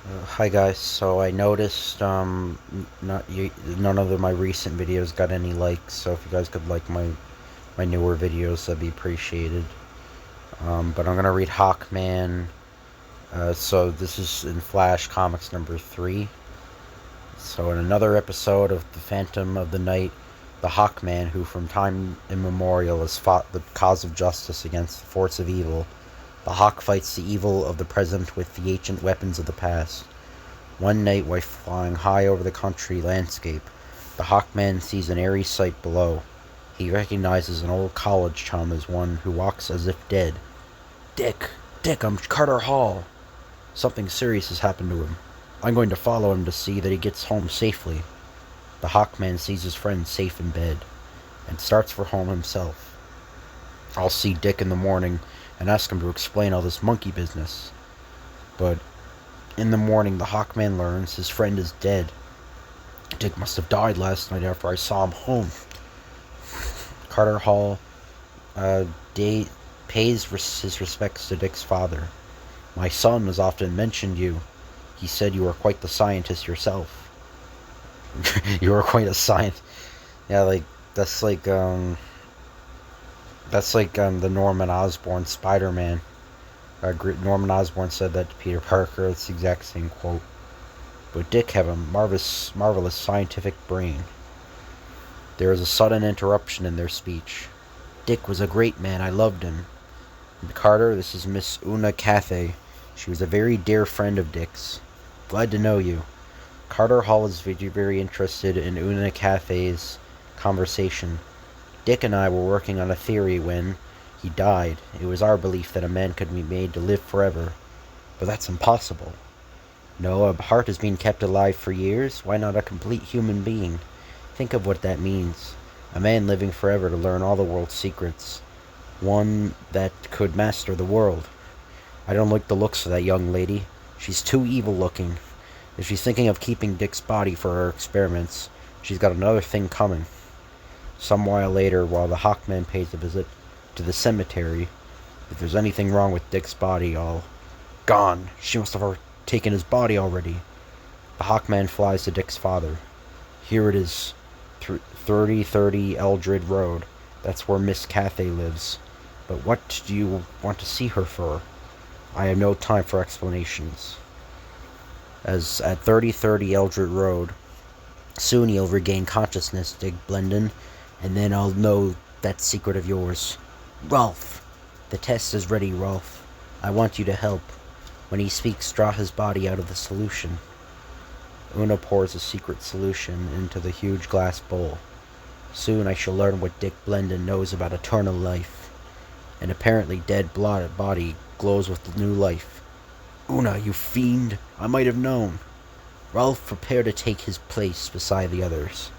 Hi guys. So I noticed none of my recent videos got any likes. So if you guys could like my newer videos, that'd be appreciated. But I'm gonna read Hawkman. So this is in Flash Comics number 3. So in another episode of the Phantom of the Night, the Hawkman, who from time immemorial has fought the cause of justice against the force of evil, the Hawk fights the evil of the present with the ancient weapons of the past. One night, while flying high over the country landscape, the Hawkman sees an eerie sight below. He recognizes an old college chum as one who walks as if dead. Dick, I'm Carter Hall. Something serious has happened to him. I'm going to follow him to see that he gets home safely. The Hawkman sees his friend safe in bed and starts for home himself. I'll see Dick in the morning and ask him to explain all this monkey business. But in the morning, the Hawkman learns his friend is dead. Dick must have died last night after I saw him home. Carter Hall uh, pays his respects to Dick's father. My son has often mentioned you. He said you were quite the scientist yourself. You were quite a scientist. Yeah, that's like the Norman Osborn Spider-Man. Norman Osborn said that to Peter Parker. It's the exact same quote. But Dick have a marvelous scientific brain. There is a sudden interruption in their speech. Dick was a great man. I loved him. Carter, this is Miss Una Cathay. She was a very dear friend of Dick's. Glad to know you. Carter Hall is very interested in Una Cathay's conversation. Dick and I were working on a theory when he died. It was our belief that a man could be made to live forever. But that's impossible. No, a heart has been kept alive for years. Why not a complete human being? Think of what that means. A man living forever to learn all the world's secrets. One that could master the world. I don't like the looks of that young lady. She's too evil looking. If she's thinking of keeping Dick's body for her experiments, she's got another thing coming. Some while later, while the Hawkman pays a visit to the cemetery, if there's anything wrong with Dick's body, all gone. She must have taken his body already. The Hawkman flies to Dick's father. Here it is, 3030 Eldred Road. That's where Miss Cathay lives. But what do you want to see her for? I have no time for explanations. As at 3030 Eldred Road, soon you'll regain consciousness, Dick Blendon, and then I'll know that secret of yours. Rolf! The test is ready, Rolf. I want you to help. When he speaks, draw his body out of the solution. Una pours a secret solution into the huge glass bowl. Soon I shall learn what Dick Blendon knows about eternal life. An apparently dead body glows with new life. Una, you fiend! I might have known. Rolf, prepare to take his place beside the others.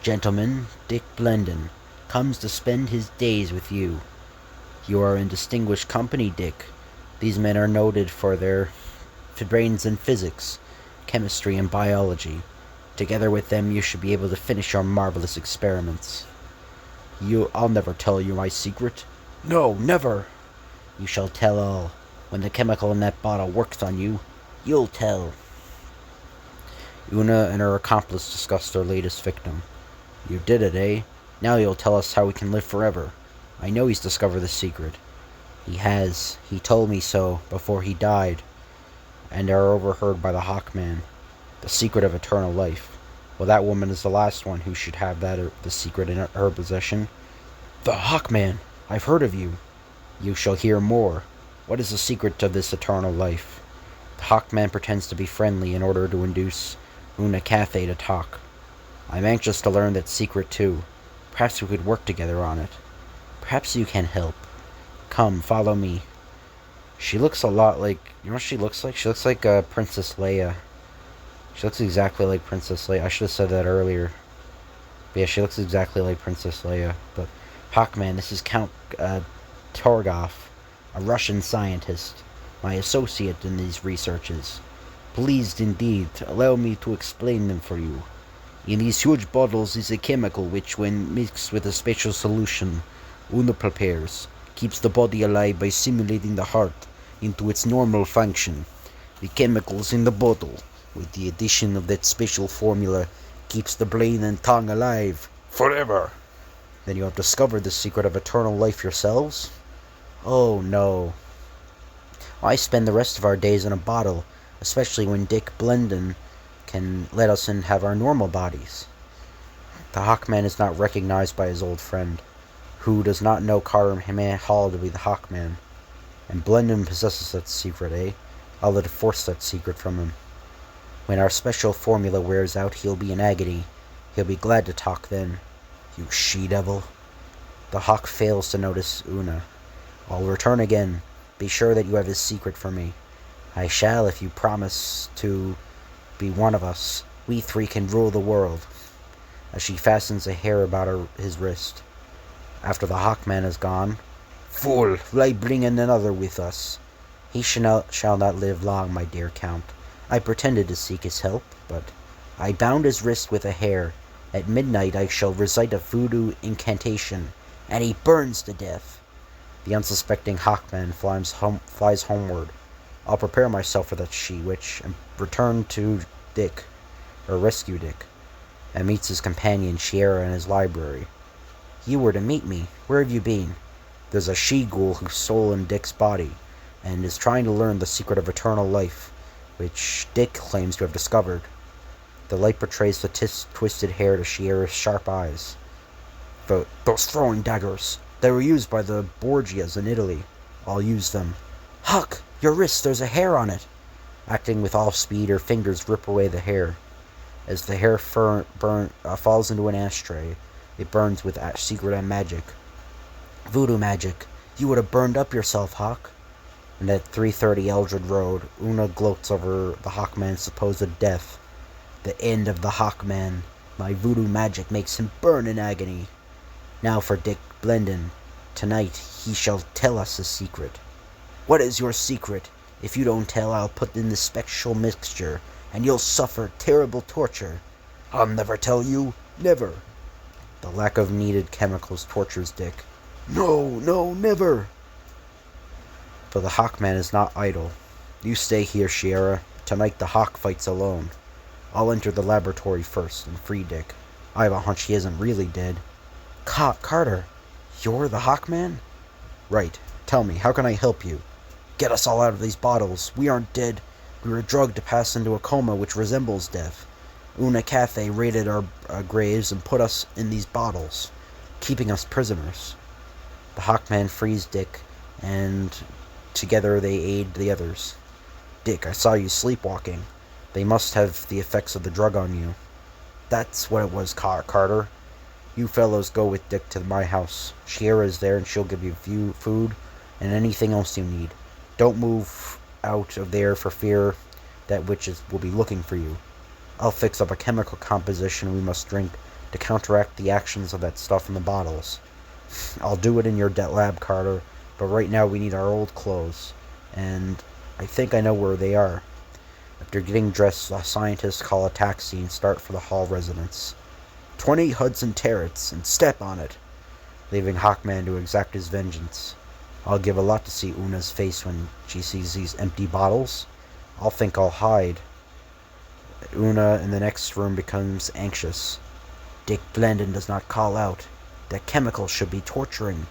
Gentlemen, Dick Blendon comes to spend his days with you. You are in distinguished company, Dick. These men are noted for their brains in physics, chemistry, and biology. Together with them, you should be able to finish your marvelous experiments. I'll never tell you my secret. No, never. You shall tell all. When the chemical in that bottle works on you, you'll tell. Una and her accomplice discuss their latest victim. You did it, eh? Now you'll tell us how we can live forever. I know he's discovered the secret. He has. He told me so before he died, and are overheard by the Hawkman. The secret of eternal life. Well, that woman is the last one who should have the secret in her possession. The Hawkman! I've heard of you. You shall hear more. What is the secret of this eternal life? The Hawkman pretends to be friendly in order to induce Una Cathay to talk. I'm anxious to learn that secret too. Perhaps we could work together on it. Perhaps you can help. Come, follow me. She looks a lot like... You know what she looks like? She looks like Princess Leia. She looks exactly like Princess Leia. I should have said that earlier. But yeah, she looks exactly like Princess Leia. But Hawkman, this is Count Torgoff, a Russian scientist, my associate in these researches. Please, indeed, allow me to explain them for you. In these huge bottles is a chemical which, when mixed with a special solution Una prepares, keeps the body alive by simulating the heart into its normal function. The chemicals in the bottle, with the addition of that special formula, keeps the brain and tongue alive forever. Then you have discovered the secret of eternal life yourselves? Oh no. I spend the rest of our days in a bottle, especially when Dick Blendon can let us in have our normal bodies. The Hawkman is not recognized by his old friend, who does not know Carter Hall to be the Hawkman. And Blendon possesses that secret, eh? I'll let it force that secret from him. When our special formula wears out, he'll be in agony. He'll be glad to talk then. You she-devil. The Hawk fails to notice Una. I'll return again. Be sure that you have his secret for me. I shall if you promise to be one of us. We three can rule the world. As she fastens a hair about his wrist. After the Hawkman is gone, Fool, why bring in another with us? He shall not live long, my dear Count. I pretended to seek his help, but I bound his wrist with a hair. At midnight I shall recite a voodoo incantation, and he burns to death. The unsuspecting Hawkman flies homeward. I'll prepare myself for that she-witch, and return to Dick, or rescue Dick, and meets his companion Shiera in his library. You were to meet me. Where have you been? There's a she-ghoul who's stolen Dick's body, and is trying to learn the secret of eternal life, which Dick claims to have discovered. The light portrays the twisted hair to Shiera's sharp eyes. Those throwing daggers, they were used by the Borgias in Italy. I'll use them. Huck, your wrist, there's a hair on it. Acting with all speed, her fingers rip away the hair. As the hair falls into an ashtray, it burns with secret and magic. Voodoo magic. You would have burned up yourself, Hawk. And at 3:30 Eldred Road, Una gloats over the Hawkman's supposed death. The end of the Hawkman. My voodoo magic makes him burn in agony. Now for Dick Blendon. Tonight he shall tell us his secret. What is your secret? If you don't tell, I'll put in the special mixture, and you'll suffer terrible torture. I'll never tell you. Never. The lack of needed chemicals tortures Dick. No, never. But the Hawkman is not idle. You stay here, Shiera. Tonight the Hawk fights alone. I'll enter the laboratory first and free Dick. I have a hunch he isn't really dead. Carter, you're the Hawkman? Right. Tell me, how can I help you? Get us all out of these bottles. We aren't dead. We were drugged to pass into a coma which resembles death. Una Cathay raided our graves and put us in these bottles, keeping us prisoners. The Hawkman frees Dick, and together they aid the others. Dick, I saw you sleepwalking. They must have the effects of the drug on you. That's what it was, Carter. You fellows go with Dick to my house. Shiera is there, and she'll give you food and anything else you need. Don't move out of there for fear that witches will be looking for you. I'll fix up a chemical composition we must drink to counteract the actions of that stuff in the bottles. I'll do it in your lab, Carter, but right now we need our old clothes, and I think I know where they are. After getting dressed, the scientists call a taxi and start for the Hall residence. 20 Hudson Terrace, and step on it, leaving Hawkman to exact his vengeance. I'll give a lot to see Una's face when she sees these empty bottles. I'll think I'll hide. Una in the next room becomes anxious. Dick Blendon does not call out. That chemical should be torturing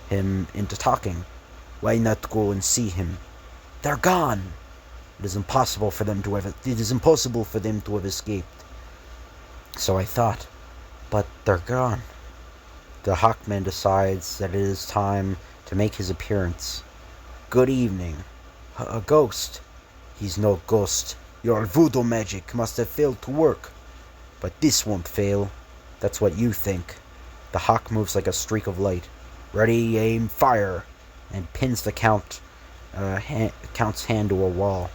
him into talking. Why not go and see him? They're gone. It is impossible for them to have escaped. So I thought, but they're gone. The Hawkman decides that it is time to make his appearance. Good evening. A ghost. He's no ghost. Your voodoo magic must have failed to work. But this won't fail. That's what you think. The Hawk moves like a streak of light. Ready, aim, fire! And pins the Count's hand to a wall.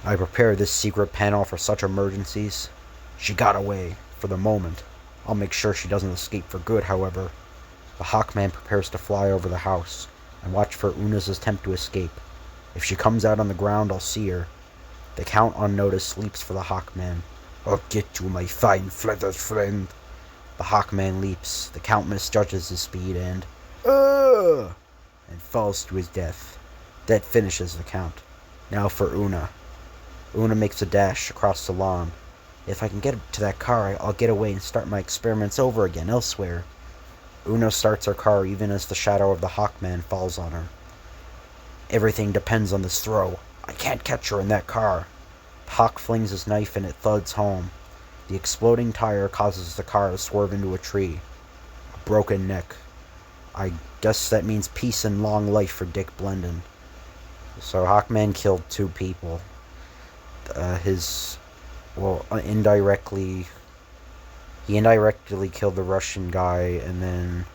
I prepare this secret panel for such emergencies. She got away, for the moment. I'll make sure she doesn't escape for good, however. The Hawkman prepares to fly over the house, and watch for Una's attempt to escape. If she comes out on the ground, I'll see her. The Count, unnoticed, leaps for the Hawkman. I'll get you, my fine feathered friend. The Hawkman leaps. The Count misjudges his speed and falls to his death. That finishes the Count. Now for Una. Una makes a dash across the lawn. If I can get to that car, I'll get away and start my experiments over again elsewhere. Una starts her car even as the shadow of the Hawkman falls on her. Everything depends on this throw. I can't catch her in that car. Hawk flings his knife and it thuds home. The exploding tire causes the car to swerve into a tree. A broken neck. I guess that means peace and long life for Dick Blendon. So Hawkman killed 2 people. Indirectly, he indirectly killed the Russian guy, and then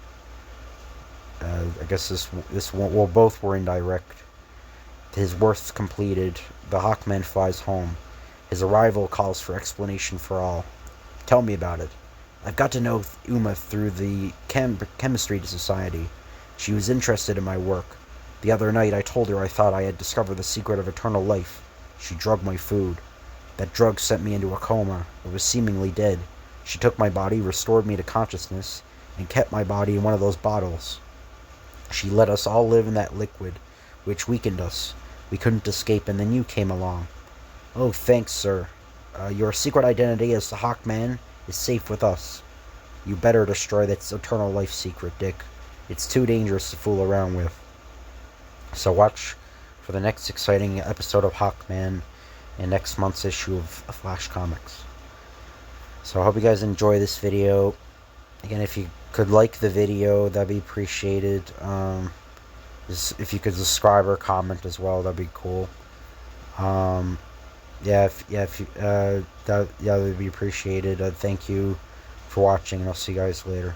I guess this one, well, both were indirect. His worth completed. The Hawkman flies home. His arrival calls for explanation for all. Tell me about it. I've got to know Uma through the chemistry society. She was interested in my work. The other night I told her I thought I had discovered the secret of eternal life. She drugged my food. That drug sent me into a coma. I was seemingly dead. She took my body, restored me to consciousness, and kept my body in one of those bottles. She let us all live in that liquid, which weakened us. We couldn't escape, and then you came along. Oh, thanks, sir. Your secret identity as the Hawkman is safe with us. You better destroy that eternal life secret, Dick. It's too dangerous to fool around with. So watch for the next exciting episode of Hawkman in next month's issue of Flash Comics. So I hope you guys enjoy this video. Again, if you could like the video, that'd be appreciated. If you could subscribe or comment as well, that'd be cool. That'd be appreciated. Thank you for watching, and I'll see you guys later.